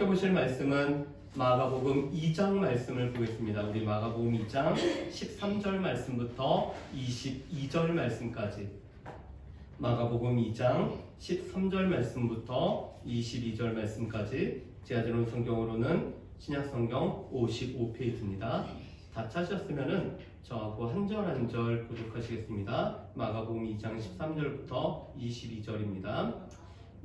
보실 말씀은 마가복음 2장 말씀을 보겠습니다. 우리 마가복음 2장 13절 말씀부터 22절 말씀까지, 마가복음 2장 13절 말씀부터 22절 말씀까지 제아제론 성경으로는 신약성경 55페이지입니다. 다 찾으셨으면 저하고 한 절 한 절 교독하시겠습니다. 마가복음 2장 13절부터 22절입니다.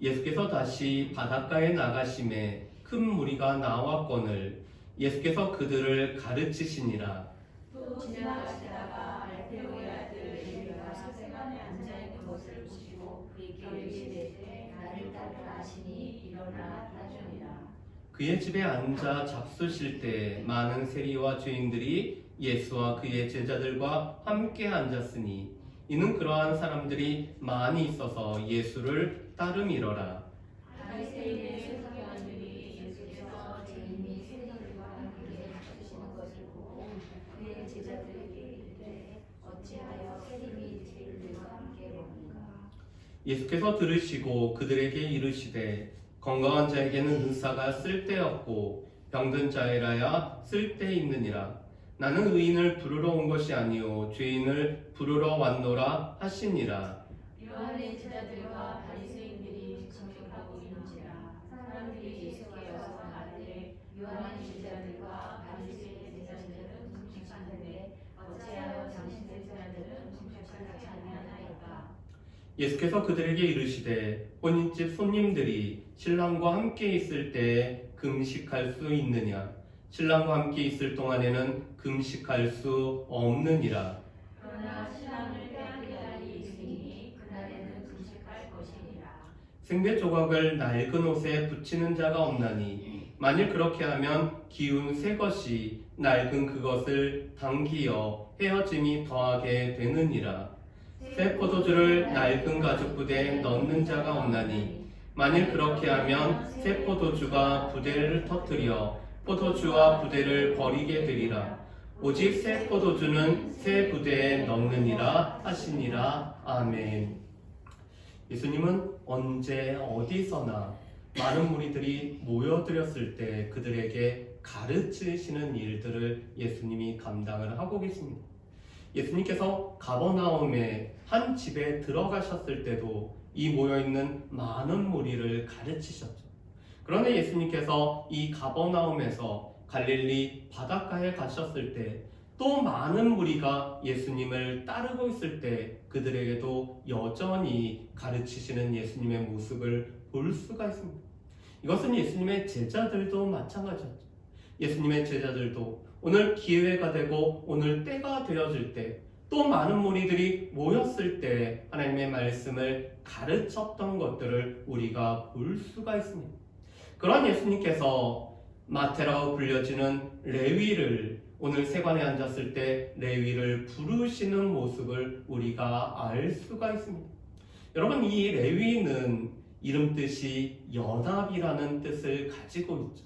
예수께서 다시 바닷가에 나가심에 큰 무리가 나왔거늘 예수께서 그들을 가르치시니라. 또 지나가시다가 알페오의 아들 레위가 서세관에 앉아있는 것을 보시고 그에게 이르시되 나를 따르라 하시니 일어나 따르니라. 그의 집에 앉아 잡수실 때 많은 세리와 죄인들이 예수와 그의 제자들과 함께 앉았으니 이는 그러한 사람들이 많이 있어서 예수를 따름이러라. 바리새인의 서기관들이 예수께서 죄인이 세리들과 함께 잡수시는 것을 보고 그의 제자들에게 이르되 어찌하여 세리들이 죄인들과 함께 먹는가. 예수께서 들으시고 그들에게 이르시되 건강한 자에게는 의사가 쓸데없고 병든 자에라야 쓸데있느니라. 나는 의인을 부르러 온 것이 아니요 죄인을 부르러 왔노라 하시니라. 요한의 제자들과 바리새인들이 접촉하고 있는지라. 사람들이 예수께 와서 가되 요한의 제자들과 바리새인의 제자들은 금식하는데 어찌하여 당신의 제자들은 금식하지 아니하나이까. 예수께서 그들에게 이르시되 혼인집 손님들이 신랑과 함께 있을 때에 금식할 수 있느냐? 신랑과 함께 있을 동안에는 금식할 수 없느니라. 그러나 신랑을 빼앗길 날이 있으니 그날에는 금식할 것이니라. 생배 조각을 낡은 옷에 붙이는 자가 없나니 만일 그렇게 하면 기운 새 것이 낡은 그것을 당기어 헤어짐이 더하게 되느니라. 새 포도주를 낡은 가죽 부대에 넣는 자가 없나니 만일 그렇게 하면 새 포도주가 부대를 터뜨려 포도주와 부대를 버리게 되리라. 오직 새 포도주는 새 부대에 넣느니라 하시니라. 아멘. 예수님은 언제 어디서나 많은 무리들이 모여들었을 때 그들에게 가르치시는 일들을 예수님이 감당을 하고 계십니다. 예수님께서 가버나움의 한 집에 들어가셨을 때도 이 모여있는 많은 무리를 가르치셨죠. 그런데 예수님께서 이 가버나움에서 갈릴리 바닷가에 가셨을 때 또 많은 무리가 예수님을 따르고 있을 때 그들에게도 여전히 가르치시는 예수님의 모습을 볼 수가 있습니다. 이것은 예수님의 제자들도 마찬가지였죠. 예수님의 제자들도 오늘 기회가 되고 오늘 때가 되어질 때 또 많은 무리들이 모였을 때 하나님의 말씀을 가르쳤던 것들을 우리가 볼 수가 있습니다. 그런 예수님께서 마태라고 불려지는 레위를 오늘 세관에 앉았을 때 레위를 부르시는 모습을 우리가 알 수가 있습니다. 여러분, 이 레위는 이름 뜻이 연합이라는 뜻을 가지고 있죠.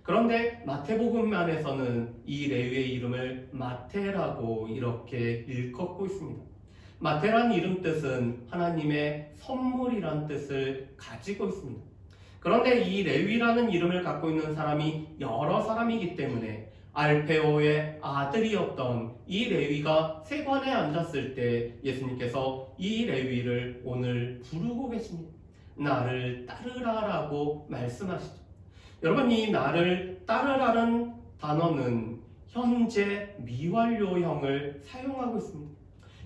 그런데 마태복음 안에서는 이 레위의 이름을 마태라고 이렇게 일컫고 있습니다. 마태란 이름 뜻은 하나님의 선물이란 뜻을 가지고 있습니다. 그런데 이 레위라는 이름을 갖고 있는 사람이 여러 사람이기 때문에 알페오의 아들이었던 이 레위가 세관에 앉았을 때 예수님께서 이 레위를 오늘 부르고 계십니다. 나를 따르라라고 말씀하시죠. 여러분, 이 나를 따르라는 단어는 현재 미완료형을 사용하고 있습니다.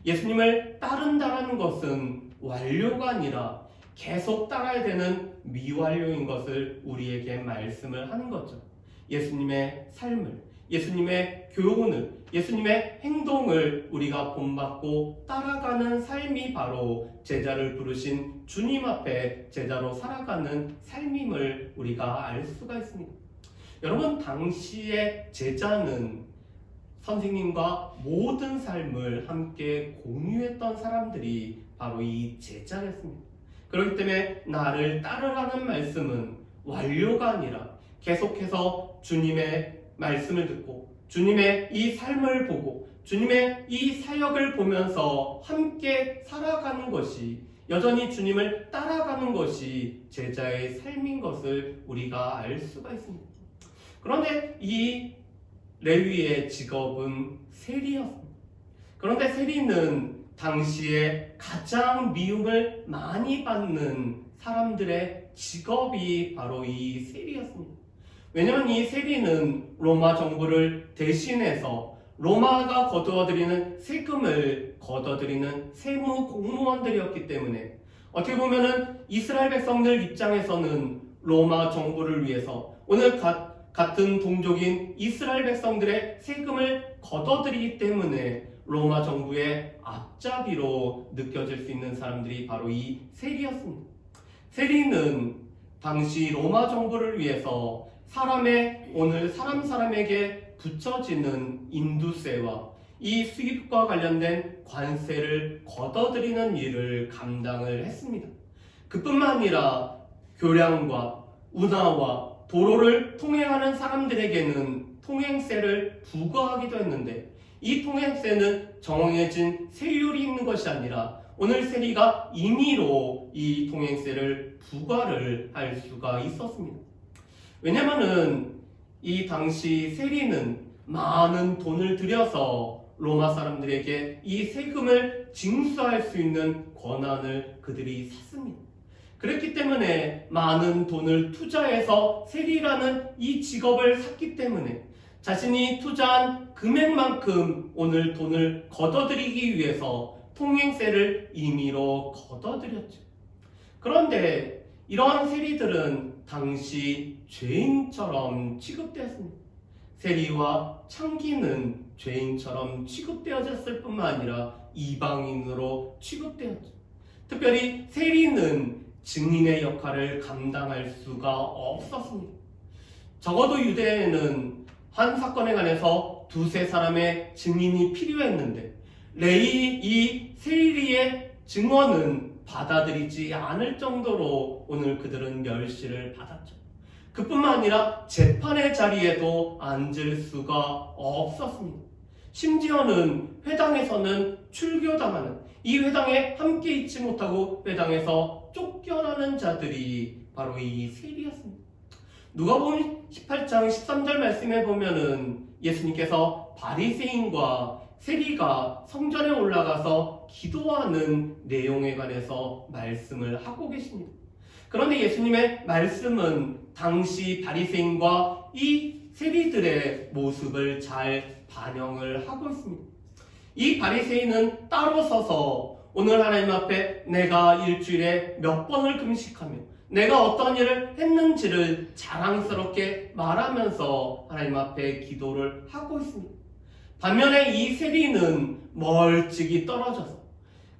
예수님을 따른다는 것은 완료가 아니라 계속 따라야 되는 미완료인 것을 우리에게 말씀을 하는 거죠. 예수님의 삶을, 예수님의 교훈을, 예수님의 행동을 우리가 본받고 따라가는 삶이 바로 제자를 부르신 주님 앞에 제자로 살아가는 삶임을 우리가 알 수가 있습니다. 여러분, 당시의 제자는 선생님과 모든 삶을 함께 공유했던 사람들이 바로 이 제자였습니다. 그렇기 때문에 나를 따르라는 말씀은 완료가 아니라 계속해서 주님의 말씀을 듣고 주님의 이 삶을 보고 주님의 이 사역을 보면서 함께 살아가는 것이 여전히 주님을 따라가는 것이 제자의 삶인 것을 우리가 알 수가 있습니다. 그런데 이 레위의 직업은 세리였습니다. 그런데 세리는 당시에 가장 미움을 많이 받는 사람들의 직업이 바로 이 세리였습니다. 왜냐하면 이 세리는 로마 정부를 대신해서 로마가 거두어들이는 세금을 걷어들이는 세무 공무원들이었기 때문에 어떻게 보면은 이스라엘 백성들 입장에서는 로마 정부를 위해서 오늘 같은 동족인 이스라엘 백성들의 세금을 걷어들이기 때문에 로마 정부의 앞잡이로 느껴질 수 있는 사람들이 바로 이 세리였습니다. 세리는 당시 로마 정부를 위해서 사람에게 붙여지는 인두세와 이 수입과 관련된 관세를 걷어들이는 일을 감당을 했습니다. 그뿐만 아니라 교량과 운하와 도로를 통행하는 사람들에게는 통행세를 부과하기도 했는데 이 통행세는 정해진 세율이 있는 것이 아니라 오늘 세리가 임의로 이 통행세를 부과를 할 수가 있었습니다. 왜냐하면 이 당시 세리는 많은 돈을 들여서 로마 사람들에게 이 세금을 징수할 수 있는 권한을 그들이 샀습니다. 그렇기 때문에 많은 돈을 투자해서 세리라는 이 직업을 샀기 때문에 자신이 투자한 금액만큼 오늘 돈을 걷어들이기 위해서 통행세를 임의로 걷어들였죠. 그런데 이러한 세리들은 당시 죄인처럼 취급되었습니다. 세리와 창기는 죄인처럼 취급되어졌을 뿐만 아니라 이방인으로 취급되었죠. 특별히 세리는 증인의 역할을 감당할 수가 없었습니다. 적어도 유대에는 한 사건에 관해서 두세 사람의 증인이 필요했는데 이 세리의 증언은 받아들이지 않을 정도로 오늘 그들은 멸시를 받았죠. 그뿐만 아니라 재판의 자리에도 앉을 수가 없었습니다. 심지어는 회당에서는 출교당하는, 이 회당에 함께 있지 못하고 회당에서 쫓겨나는 자들이 바로 이 세리였습니다. 누가복음 18장 13절 말씀에 보면은 예수님께서 바리새인과 세리가 성전에 올라가서 기도하는 내용에 관해서 말씀을 하고 계십니다. 그런데 예수님의 말씀은 당시 바리새인과 이 세리들의 모습을 잘 반영을 하고 있습니다. 이 바리새인은 따로 서서 오늘 하나님 앞에 내가 일주일에 몇 번을 금식하며 내가 어떤 일을 했는지를 자랑스럽게 말하면서 하나님 앞에 기도를 하고 있습니다. 반면에 이 세리는 멀찍이 떨어져서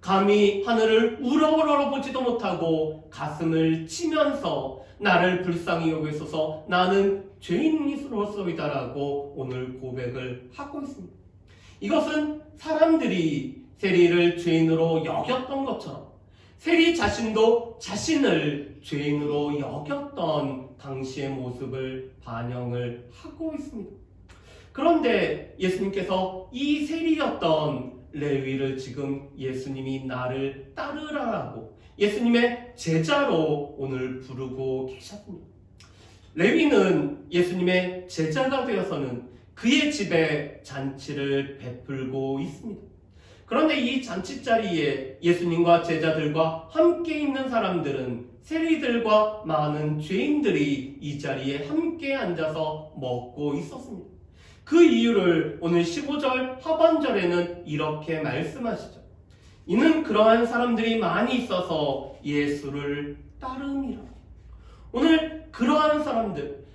감히 하늘을 우러러러 보지도 못하고 가슴을 치면서 나를 불쌍히 여기소서 나는 죄인이로소이다라고 오늘 고백을 하고 있습니다. 이것은 사람들이 세리를 죄인으로 여겼던 것처럼 세리 자신도 자신을 죄인으로 여겼던 당시의 모습을 반영을 하고 있습니다. 그런데 예수님께서 이 세리였던 레위를 지금 예수님이 나를 따르라라고 예수님의 제자로 오늘 부르고 계셨습니다. 레위는 예수님의 제자가 되어서는 그의 집에 잔치를 베풀고 있습니다. 그런데 이 잔치 자리에 예수님과 제자들과 함께 있는 사람들은 세리들과 많은 죄인들이 이 자리에 함께 앉아서 먹고 있었습니다. 그 이유를 오늘 15절 하반절에는 이렇게 말씀하시죠. 이는 그러한 사람들이 많이 있어서 예수를 따름이라. 오늘 그러한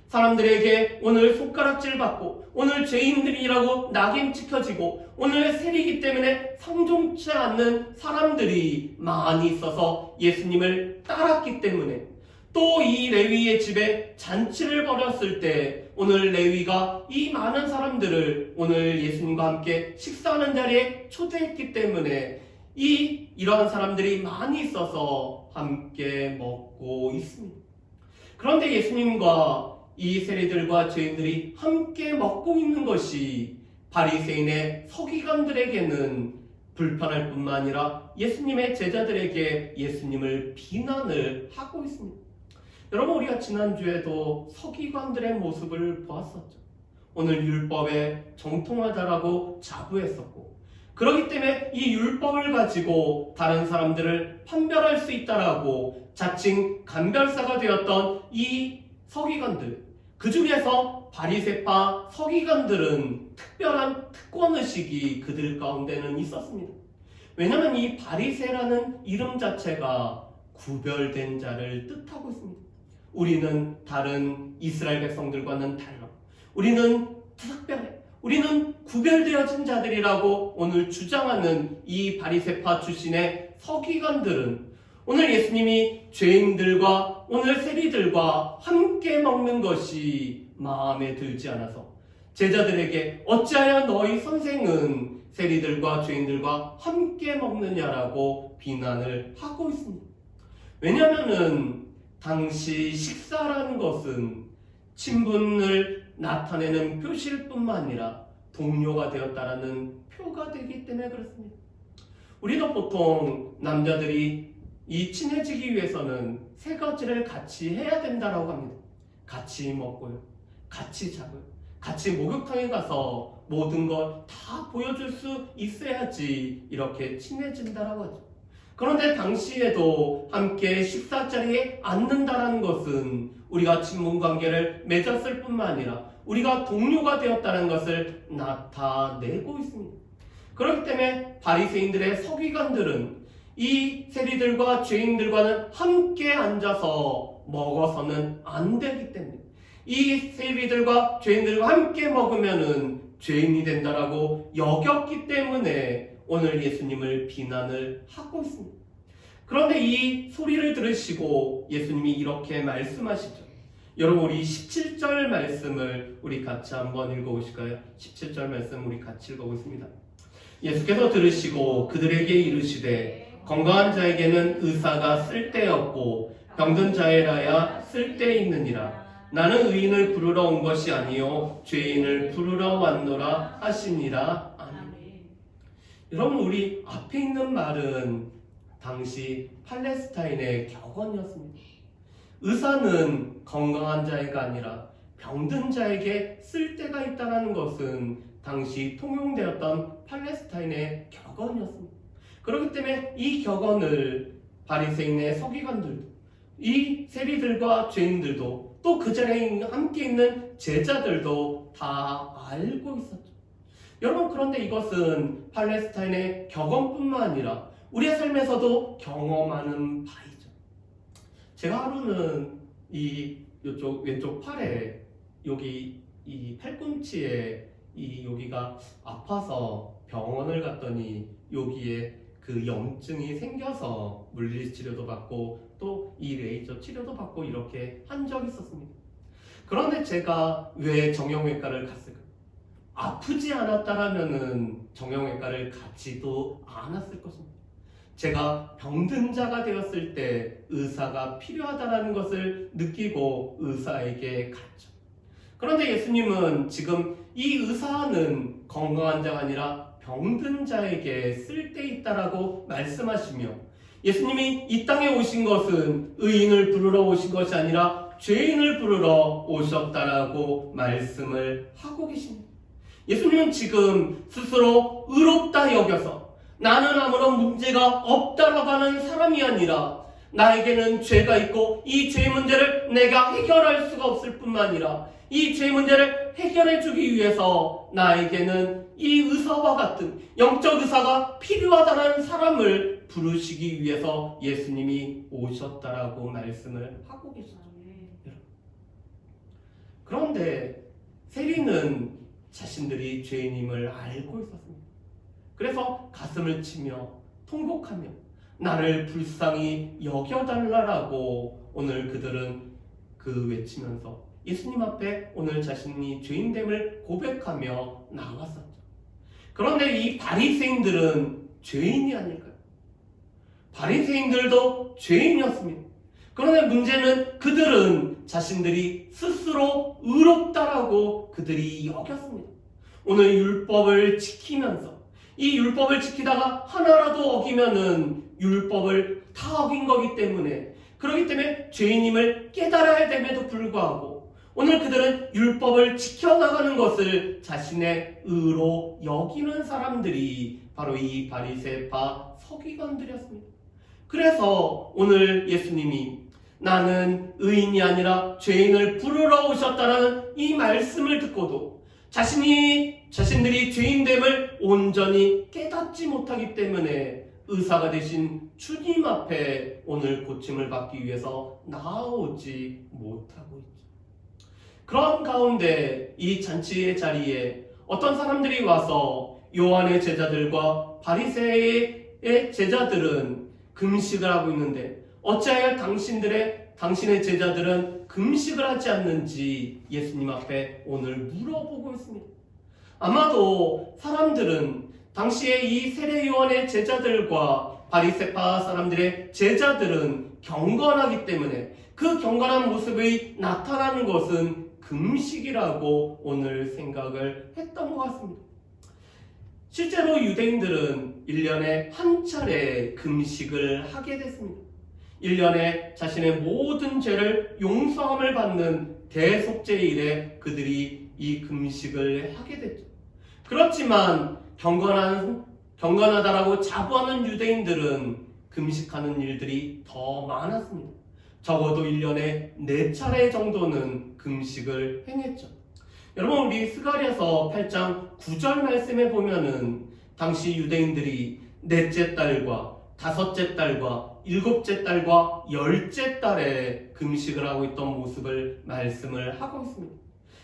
사람들에게 오늘 손가락질 받고 오늘 죄인들이라고 낙인 찍혀지고 오늘 세리기 때문에 성종치 않는 사람들이 많이 있어서 예수님을 따랐기 때문에 또 이 레위의 집에 잔치를 벌였을 때 오늘 레위가 이 많은 사람들을 오늘 예수님과 함께 식사하는 자리에 초대했기 때문에 이러한 사람들이 많이 있어서 함께 먹고 있습니다. 그런데 예수님과 이 세리들과 죄인들이 함께 먹고 있는 것이 바리새인의 서기관들에게는 불편할 뿐만 아니라 예수님의 제자들에게 예수님을 비난을 하고 있습니다. 여러분, 우리가 지난주에도 서기관들의 모습을 보았었죠. 오늘 율법에 정통하다라고 자부했었고, 그렇기 때문에 이 율법을 가지고 다른 사람들을 판별할 수 있다라고 자칭 간별사가 되었던 이 서기관들, 그 중에서 바리새파 서기관들은 특별한 특권의식이 그들 가운데는 있었습니다. 왜냐하면 이 바리새라는 이름 자체가 구별된 자를 뜻하고 있습니다. 우리는 다른 이스라엘 백성들과는 달라. 우리는 특별해. 우리는 구별되어진 자들이라고 오늘 주장하는 이 바리새파 출신의 서기관들은 오늘 예수님이 죄인들과 오늘 세리들과 함께 먹는 것이 마음에 들지 않아서 제자들에게 어찌하여 너희 선생은 세리들과 죄인들과 함께 먹느냐라고 비난을 하고 있습니다. 왜냐하면 당시 식사라는 것은 친분을 나타내는 표시일 뿐만 아니라 동료가 되었다라는 표가 되기 때문에 그렇습니다. 우리도 보통 남자들이 이 친해지기 위해서는 세 가지를 같이 해야 된다라고 합니다. 같이 먹고요, 같이 자고요, 같이 목욕탕에 가서 모든 걸 다 보여줄 수 있어야지 이렇게 친해진다라고 하죠. 그런데 당시에도 함께 식사 자리에 앉는다라는 것은 우리가 친분 관계를 맺었을 뿐만 아니라 우리가 동료가 되었다는 것을 나타내고 있습니다. 그렇기 때문에 바리새인들의 서기관들은 이 세리들과 죄인들과는 함께 앉아서 먹어서는 안 되기 때문에 이 세리들과 죄인들과 함께 먹으면은 죄인이 된다라고 여겼기 때문에 오늘 예수님을 비난을 하고 있습니다. 그런데 이 소리를 들으시고 예수님이 이렇게 말씀하시죠. 여러분, 우리 17절 말씀을 우리 같이 한번 읽어보실까요? 17절 말씀 우리 같이 읽어보겠습니다. 예수께서 들으시고 그들에게 이르시되 건강한 자에게는 의사가 쓸데없고 병든 자에라야 쓸데있느니라. 나는 의인을 부르러 온 것이 아니요 죄인을 부르러 왔노라 하시니라. 아멘. 여러분, 우리 앞에 있는 말은 당시 팔레스타인의 격언이었습니다. 의사는 건강한 자가 아니라 병든 자에게 쓸데가 있다는 것은 당시 통용되었던 팔레스타인의 격언이었습니다. 그렇기 때문에 이 격언을 바리새인의 서기관들도, 이 세리들과 죄인들도, 또 그 자리에 함께 있는 제자들도 다 알고 있었죠. 여러분, 그런데 이것은 팔레스타인의 격언뿐만 아니라 우리의 삶에서도 경험하는 바이죠. 제가 하루는 이쪽 왼쪽 팔에 여기 이 팔꿈치에 여기가 아파서 병원을 갔더니 여기에 그 염증이 생겨서 물리치료도 받고 또 이 레이저 치료도 받고 이렇게 한 적이 있었습니다. 그런데 제가 왜 정형외과를 갔을까요? 아프지 않았다라면은 정형외과를 가지도 않았을 것입니다. 제가 병든 자가 되었을 때 의사가 필요하다는 것을 느끼고 의사에게 갔죠. 그런데 예수님은 지금 이 의사는 건강한 자가 아니라 병든 자에게 쓸데있다라고 말씀하시며, 예수님이 이 땅에 오신 것은 의인을 부르러 오신 것이 아니라 죄인을 부르러 오셨다라고 말씀을 하고 계십니다. 예수님은 지금 스스로 의롭다 여겨서 나는 아무런 문제가 없다라고 하는 사람이 아니라 나에게는 죄가 있고 이 죄 문제를 내가 해결할 수가 없을 뿐만 아니라 이 죄 문제를 해결해 주기 위해서 나에게는 이 의사와 같은 영적 의사가 필요하다는 사람을 부르시기 위해서 예수님이 오셨다라고 말씀을 하고 계시죠. 그런데 세리는 자신들이 죄인임을 알고 있었습니다. 그래서 가슴을 치며 통곡하며 나를 불쌍히 여겨달라라고 오늘 그들은 외치면서 예수님 앞에 오늘 자신이 죄인됨을 고백하며 나왔었죠. 그런데 이 바리새인들은 죄인이 아닐까요? 바리새인들도 죄인이었습니다. 그런데 문제는 그들은 자신들이 스스로 의롭다라고 그들이 여겼습니다. 오늘 율법을 지키면서 이 율법을 지키다가 하나라도 어기면은 율법을 다 어긴 거기 때문에, 그렇기 때문에 죄인임을 깨달아야 됨에도 불구하고 오늘 그들은 율법을 지켜나가는 것을 자신의 의로 여기는 사람들이 바로 이 바리새파 서기관들이었습니다. 그래서 오늘 예수님이 나는 의인이 아니라 죄인을 부르러 오셨다라는 이 말씀을 듣고도 자신들이 죄인됨을 온전히 깨닫지 못하기 때문에 의사가 되신 주님 앞에 오늘 고침을 받기 위해서 나아오지 못하고 있죠. 그런 가운데 이 잔치의 자리에 어떤 사람들이 와서 요한의 제자들과 바리새의 제자들은 금식을 하고 있는데 어찌하여 당신의 제자들은 금식을 하지 않는지 예수님 앞에 오늘 물어보고 있습니다. 아마도 사람들은 당시에 이 세례 요한의 제자들과 바리새파 사람들의 제자들은 경건하기 때문에 그 경건한 모습이 나타나는 것은 금식이라고 오늘 생각을 했던 것 같습니다. 실제로 유대인들은 1년에 한 차례 금식을 하게 됐습니다. 1년에 자신의 모든 죄를 용서함을 받는 대속죄일에 그들이 이 금식을 하게 됐죠. 그렇지만 경건하다라고 자부하는 유대인들은 금식하는 일들이 더 많았습니다. 적어도 1년에 4차례 정도는 금식을 행했죠. 여러분, 우리 스가랴서 8장 9절 말씀에 보면은 당시 유대인들이 넷째 달과 다섯째 달과 일곱째 달과 열째 달에 금식을 하고 있던 모습을 말씀을 하고 있습니다.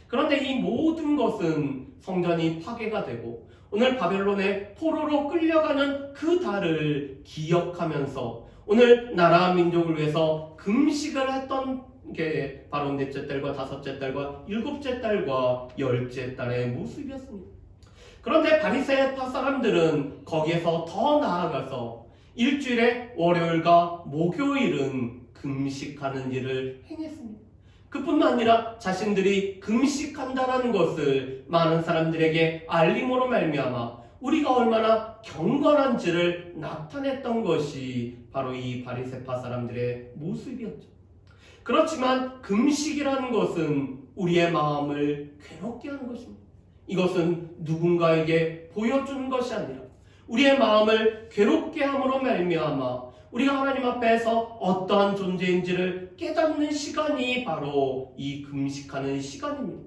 그런데 이 모든 것은 성전이 파괴가 되고 오늘 바벨론의 포로로 끌려가는 그 달을 기억하면서 오늘 나라 민족을 위해서 금식을 했던 게 바로 넷째 달과 다섯째 달과 일곱째 달과 열째 달의 모습이었습니다. 그런데 바리새파 사람들은 거기에서 더 나아가서 일주일에 월요일과 목요일은 금식하는 일을 행했습니다. 그뿐만 아니라 자신들이 금식한다는 것을 많은 사람들에게 알림으로 말미암아 우리가 얼마나 경건한지를 나타냈던 것이 바로 이 바리새파 사람들의 모습이었죠. 그렇지만 금식이라는 것은 우리의 마음을 괴롭게 하는 것입니다. 이것은 누군가에게 보여주는 것이 아니라 우리의 마음을 괴롭게 함으로 말미암아 우리가 하나님 앞에서 어떠한 존재인지를 깨닫는 시간이 바로 이 금식하는 시간입니다.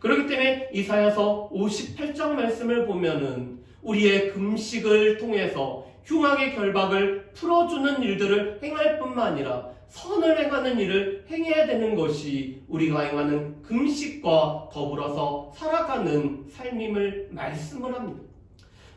그렇기 때문에 이사야서 58장 말씀을 보면은 우리의 금식을 통해서 흉악의 결박을 풀어주는 일들을 행할 뿐만 아니라 선을 행하는 일을 행해야 되는 것이 우리가 행하는 금식과 더불어서 살아가는 삶임을 말씀을 합니다.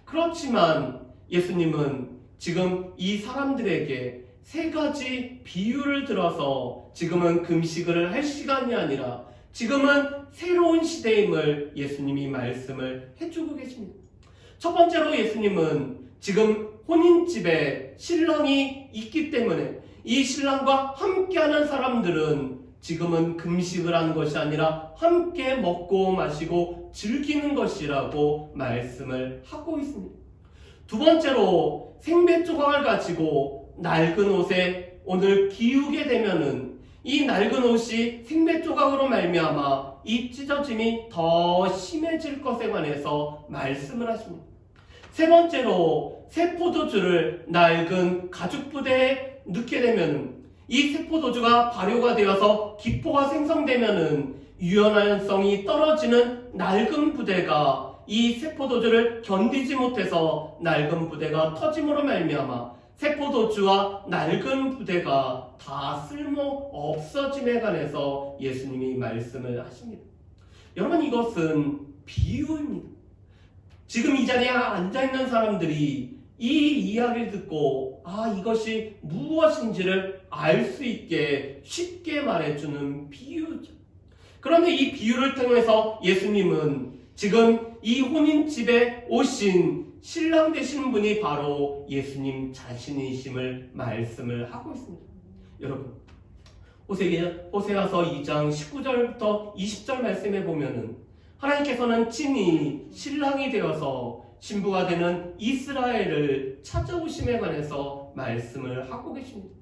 그렇지만 예수님은 지금 이 사람들에게 3가지 비유를 들어서 지금은 금식을 할 시간이 아니라 지금은 새로운 시대임을 예수님이 말씀을 해주고 계십니다. 첫 번째로 예수님은 지금 혼인집에 신랑이 있기 때문에 이 신랑과 함께하는 사람들은 지금은 금식을 하는 것이 아니라 함께 먹고 마시고 즐기는 것이라고 말씀을 하고 있습니다. 두 번째로 생배 조각을 가지고 낡은 옷에 오늘 기우게 되면은 이 낡은 옷이 생배 조각으로 말미암아 이 찢어짐이 더 심해질 것에 관해서 말씀을 하십니다. 세 번째로 새 포도주를 낡은 가죽 부대에 넣게 되면은 이 새 포도주가 발효가 되어서 기포가 생성되면은 유연성이 떨어지는 낡은 부대가 이 새 포도주를 견디지 못해서 낡은 부대가 터짐으로 말미암아 새 포도주와 낡은 부대가 다 쓸모 없어짐에 관해서 예수님이 말씀을 하십니다. 여러분, 이것은 비유입니다. 지금 이 자리에 앉아있는 사람들이 이 이야기를 듣고 이것이 무엇인지를 알 수 있게 쉽게 말해주는 비유죠. 그런데 이 비유를 통해서 예수님은 지금 이 혼인집에 오신 신랑 되시는 분이 바로 예수님 자신이심을 말씀을 하고 있습니다. 여러분, 호세아서 2장 19절부터 20절 말씀에 보면은 하나님께서는 친히 신랑이 되어서 신부가 되는 이스라엘을 찾아오심에 관해서 말씀을 하고 계십니다.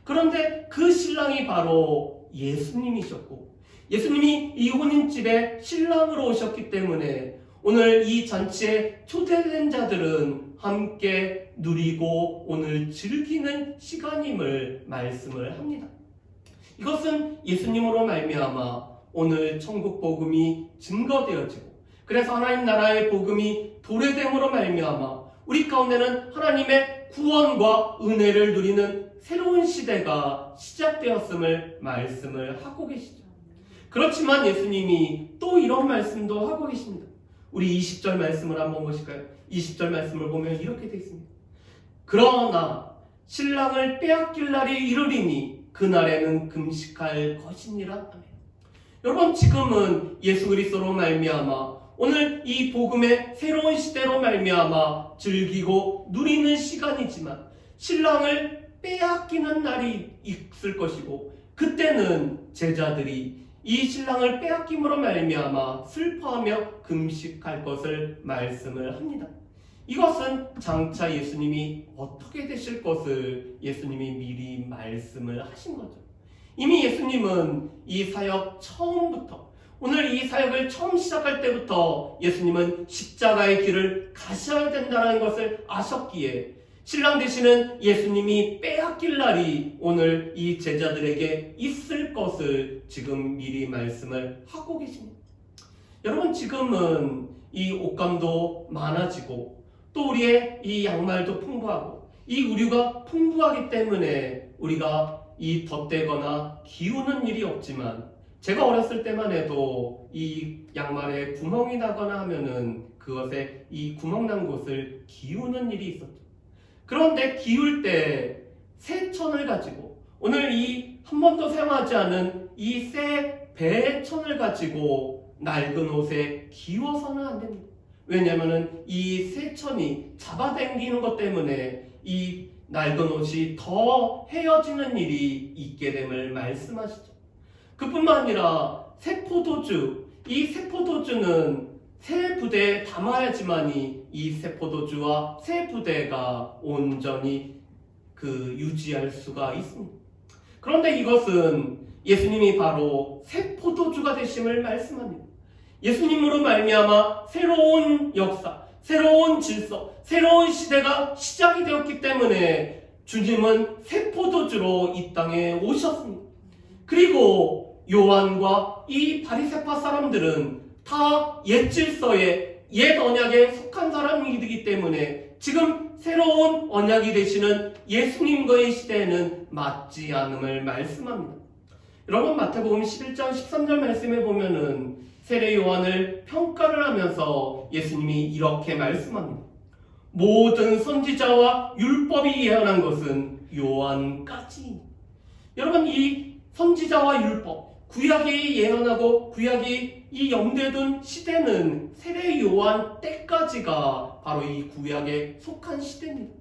그런데 그 신랑이 바로 예수님이셨고, 예수님이 이 혼인집에 신랑으로 오셨기 때문에 오늘 이 잔치에 초대된 자들은 함께 누리고 오늘 즐기는 시간임을 말씀을 합니다. 이것은 예수님으로 말미암아 오늘 천국 복음이 증거되어지고, 그래서 하나님 나라의 복음이 도래됨으로 말미암아 우리 가운데는 하나님의 구원과 은혜를 누리는 새로운 시대가 시작되었음을 말씀을 하고 계시죠. 그렇지만 예수님이 또 이런 말씀도 하고 계십니다. 우리 20절 말씀을 한번 보실까요? 20절 말씀을 보면 이렇게 되어 있습니다. 그러나 신랑을 빼앗길 날이 이르리니 그날에는 금식할 것이니라. 아멘. 여러분, 지금은 예수 그리스도로 말미암아 오늘 이 복음의 새로운 시대로 말미암아 즐기고 누리는 시간이지만 신랑을 빼앗기는 날이 있을 것이고, 그때는 제자들이 이 신랑을 빼앗김으로 말미암아 슬퍼하며 금식할 것을 말씀을 합니다. 이것은 장차 예수님이 어떻게 되실 것을 예수님이 미리 말씀을 하신 거죠. 이미 예수님은 이 사역 처음부터, 오늘 이 사역을 처음 시작할 때부터 예수님은 십자가의 길을 가셔야 된다는 것을 아셨기에 신랑 되시는 예수님이 빼앗길 날이 오늘 이 제자들에게 있을 것을 지금 미리 말씀을 하고 계십니다. 여러분, 지금은 이 옷감도 많아지고 또 우리의 이 양말도 풍부하고 이 의류가 풍부하기 때문에 우리가 이 덧대거나 기우는 일이 없지만, 제가 어렸을 때만 해도 이 양말에 구멍이 나거나 하면은 그것에 이 구멍 난 곳을 기우는 일이 있었죠. 그런데 기울 때 새천을 가지고, 오늘 이 한 번도 사용하지 않은 이 새 배천을 가지고 낡은 옷에 기워서는 안 됩니다. 왜냐하면 이 새천이 잡아당기는 것 때문에 이 낡은 옷이 더 헤어지는 일이 있게 됨을 말씀하시죠. 그뿐만 아니라 새 포도주, 이 새 포도주는 새 부대에 담아야지만이 이 새 포도주와 새 부대가 온전히 유지할 수가 있습니다. 그런데 이것은 예수님이 바로 새 포도주가 되심을 말씀합니다. 예수님으로 말미암아 새로운 역사, 새로운 질서, 새로운 시대가 시작이 되었기 때문에 주님은 새 포도주로 이 땅에 오셨습니다. 그리고 요한과 이 바리새파 사람들은 다 옛 질서에, 옛 언약에 속한 사람이기 때문에 지금 새로운 언약이 되시는 예수님과의 시대에는 맞지 않음을 말씀합니다. 여러분, 마태복음 11장 13절 말씀에 보면은 세례 요한을 평가를 하면서 예수님이 이렇게 말씀합니다. 모든 선지자와 율법이 예언한 것은 요한까지. 여러분, 이 선지자와 율법, 구약이 예언하고 구약이 이 염두에 둔 시대는 세례 요한 때까지가 바로 이 구약에 속한 시대입니다.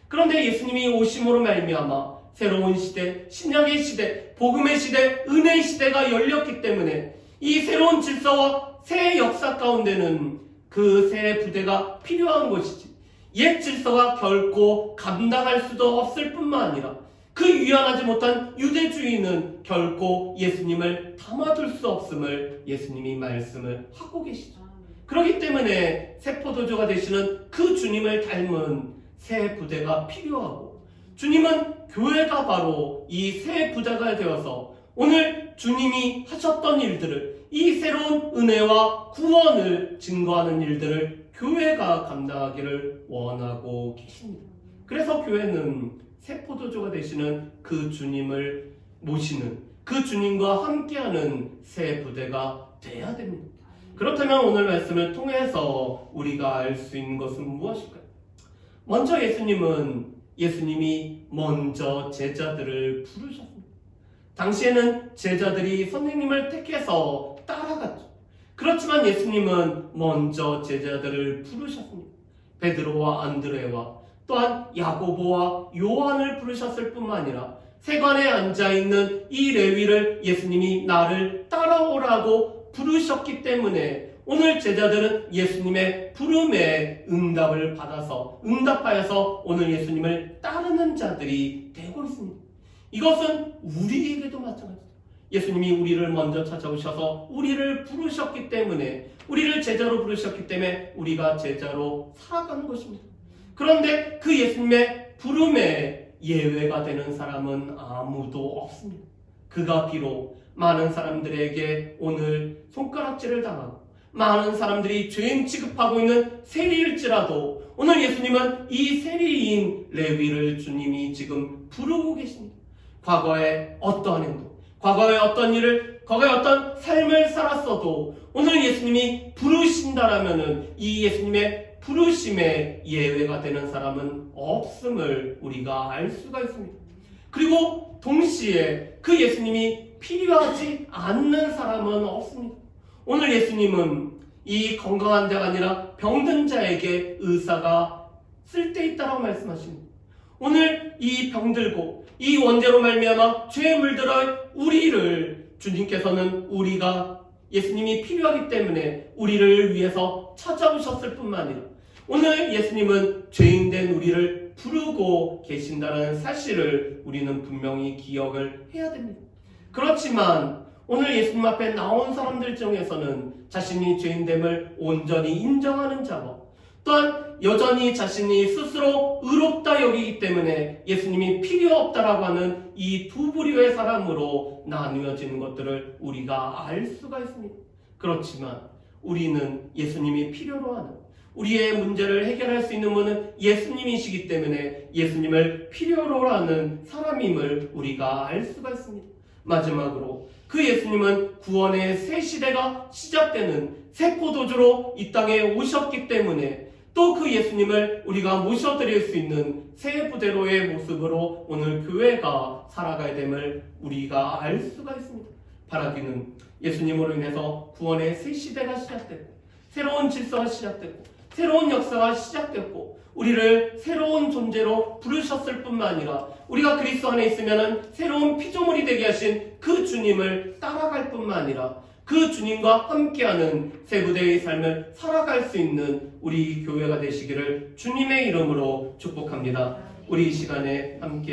그런데 예수님이 오심으로 말미암아 새로운 시대, 신약의 시대, 복음의 시대, 은혜의 시대가 열렸기 때문에 이 새로운 질서와 새 역사 가운데는 그 새 부대가 필요한 것이지, 옛 질서가 결코 감당할 수도 없을 뿐만 아니라 그 유연하지 못한 유대주의는 결코 예수님을 담아둘 수 없음을 예수님이 말씀을 하고 계시죠. 그렇기 때문에 새 포도주가 되시는 그 주님을 닮은 새 부대가 필요하고, 주님은 교회가 바로 이 새 부대가 되어서 오늘 주님이 하셨던 일들을, 이 새로운 은혜와 구원을 증거하는 일들을 교회가 감당하기를 원하고 계십니다. 그래서 교회는 새 포도주가 되시는 그 주님을 모시는, 그 주님과 함께하는 새 부대가 돼야 됩니다. 그렇다면 오늘 말씀을 통해서 우리가 알 수 있는 것은 무엇일까요? 먼저 예수님이 먼저 제자들을 부르셨습니다. 당시에는 제자들이 선생님을 택해서 따라갔죠. 그렇지만 예수님은 먼저 제자들을 부르셨습니다. 베드로와 안드레와 또한 야고보와 요한을 부르셨을 뿐만 아니라 세관에 앉아있는 이 레위를 예수님이 나를 따라오라고 부르셨기 때문에 오늘 제자들은 예수님의 부름에 응답하여서 오늘 예수님을 따르는 자들이 되고 있습니다. 이것은 우리에게도 마찬가지입니다. 예수님이 우리를 먼저 찾아오셔서 우리를 부르셨기 때문에, 우리를 제자로 부르셨기 때문에 우리가 제자로 살아가는 것입니다. 그런데 그 예수님의 부름에 예외가 되는 사람은 아무도 없습니다. 그가 비록 많은 사람들에게 오늘 손가락질을 당하고 많은 사람들이 죄인 취급하고 있는 세리일지라도 오늘 예수님은 이 세리인 레위를 주님이 지금 부르고 계십니다. 과거에 어떠한 행동, 과거에 어떤 일을, 과거에 어떤 삶을 살았어도 오늘 예수님이 부르신다라면은 이 예수님의 부르심에 예외가 되는 사람은 없음을 우리가 알 수가 있습니다. 그리고 동시에 그 예수님이 필요하지 않는 사람은 없습니다. 오늘 예수님은 이 건강한 자가 아니라 병든 자에게 의사가 쓸데있다라고 말씀하십니다. 오늘 이 병들고 이 원죄로 말미암아 죄에 물들어 우리를 주님께서는 우리가 예수님이 필요하기 때문에 우리를 위해서 찾아오셨을 뿐만 아니라 오늘 예수님은 죄인된 우리를 부르고 계신다는 사실을 우리는 분명히 기억을 해야 됩니다. 그렇지만 오늘 예수님 앞에 나온 사람들 중에서는 자신이 죄인됨을 온전히 인정하는 자와 또한 여전히 자신이 스스로 의롭다 여기기 때문에 예수님이 필요 없다라고 하는 이 두 부류의 사람으로 나누어지는 것들을 우리가 알 수가 있습니다. 그렇지만 우리는 예수님이 필요로 하는, 우리의 문제를 해결할 수 있는 분은 예수님이시기 때문에 예수님을 필요로 하는 사람임을 우리가 알 수가 있습니다. 마지막으로 그 예수님은 구원의 새 시대가 시작되는 새 포도주로 이 땅에 오셨기 때문에 또 그 예수님을 우리가 모셔드릴 수 있는 새 부대로의 모습으로 오늘 교회가 살아가야 됨을 우리가 알 수가 있습니다. 바라기는 예수님으로 인해서 구원의 새 시대가 시작됐고 새로운 질서가 시작됐고 새로운 역사가 시작됐고 우리를 새로운 존재로 부르셨을 뿐만 아니라 우리가 그리스도 안에 있으면 새로운 피조물이 되게 하신 그 주님을 따라갈 뿐만 아니라 그 주님과 함께하는 새 부대의 삶을 살아갈 수 있는 우리 교회가 되시기를 주님의 이름으로 축복합니다. 우리 이 시간에 함께